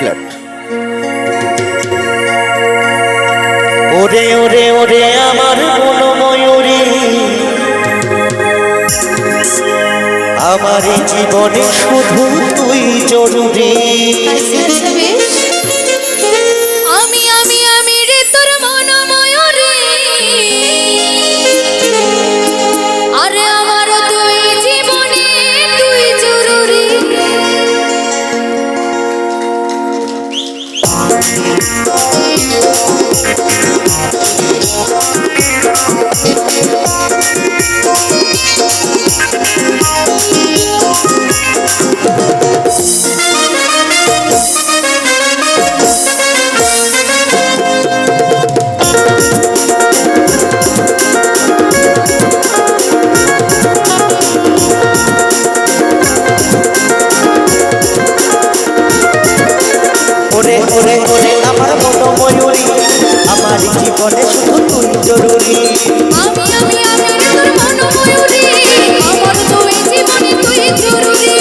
Thanks lot. ওরে ওরে ওরে আমার মনোময়ূরী, আমার জীবনে শুধু তুই জরুরি। আমি আমি আমি রে তোর মনোময়ূরী, আরে আমার তুই জীবনে তুই জরুরি। ওরে ওরে ওরে আমার মনোময়ূরী, আমার জীবনে শুধু তুই জরুরি। আমি আমি আমি রে তোর মনোময়ূরী, আমার তুই জীবনে তুই জরুরি।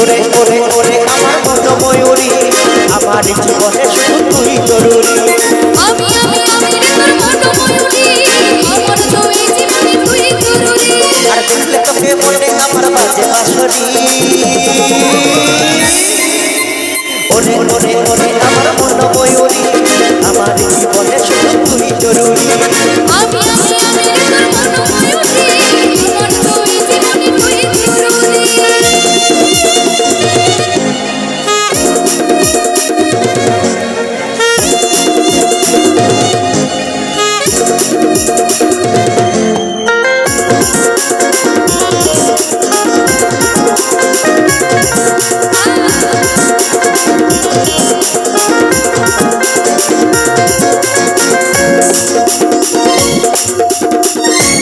ওরে ওরে ওরে আমার মনোময়ূরী, আমার জীবনে শুধু তুই জরুরি। আমি আমি আমি রে তোর মনোময়ূরী, আমার তুই জীবনে তুই জরুরি। আর দেখলে তোকে মনে আমার বাজে বাঁশরি। ওরে ওরে ওরে আমার মনোময়ূরী, আমার জীবনে শুধু তুই জরুরি। আমি আমি আমি রে তোর মনোময়ূরী, আমার তুই জীবনে তুই জরুরি।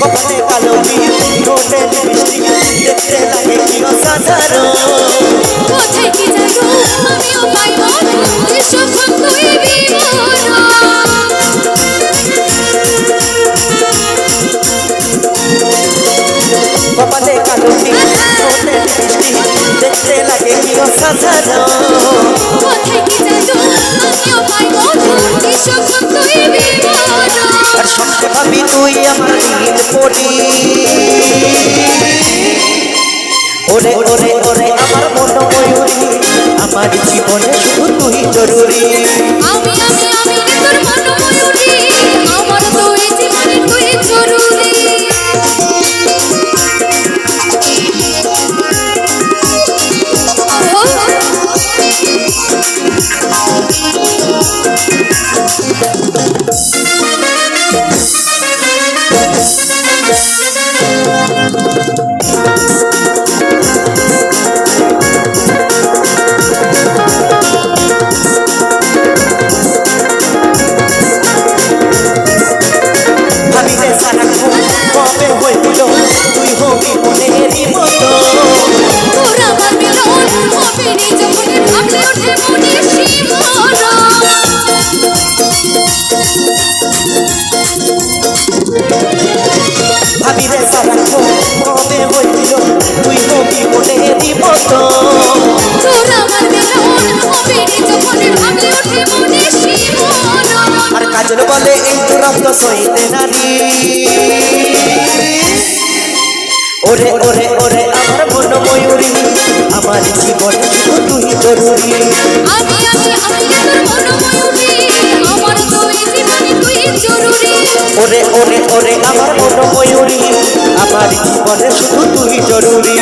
কপালে কালো টিপ, ঠোঁটে লিপস্টিক, দেখতে লাগে কি অসাধারণ। কোথায় কি যাইবো আমিও পাইব তুই সখন তুই বিবরণ। কপালে কালো টিপ, ঠোঁটে লিপস্টিক, দেখতে লাগে কি অসাধারণ। কোথায় কি যাইবো আমিও পাইব তুই সখন তুই বিবরণ। আর সবচেয়ে ভাবি তুই আমার নীল পরি। ওরে ওরে ওরে আমার মনোময়ূরী, আমার জীবনে শুধু তুই জরুরি। আমি আমি আমি রে তোর মনোময়ূরী, আমার তুই জীবনে তুই জরুরি। ভাবি রে সারাক্ষণ কবে হইল তুই হবি মনেরই মতো। তোর আমার মিলন হবে রে যখন ভাবলে ওঠে মনে শিহরণ। ভাবি রে সারাক্ষণ কবে হইল তুই হবি মনেরই মতো। তোর আমার মিলন হবে রে যখন ভাবলে ওঠে মনে শিহরণ। আর কাজল বলে এই দুরন্ত সইতে নারী। ওরে ওরে ওরে আমার মনোময়ূরী, আমার জীবনে শুধু তুই জরুরি। আমি আমি আমি রে তোর মনোময়ূরী, আমার তুই জীবনে তুই জরুরি। ওরে ওরে ওরে আমার মনোময়ূরী, আমার জীবনে শুধু তুই জরুরি।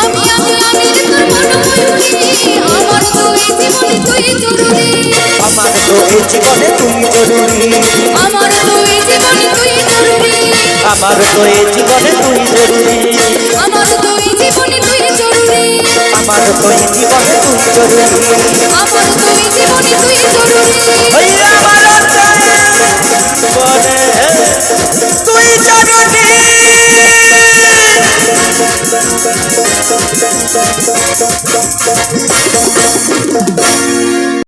আমি আমি আমি রে তোর মনোময়ূরী, আমার তুই জীবনে তুই জরুরি। আমার তো এই জীবনে তুই জরুরি। আমার তুই জীবনে তুই জরুরি। আমার তো এই জীবনে তুই জরুরি। আমার তুই জীবনে তুই জরুরি। আমার তো এই জীবনে তুই জরুরি। আমার তুই জীবনে তুই জরুরি। ওই আমার জীবনে তুই জরুরি।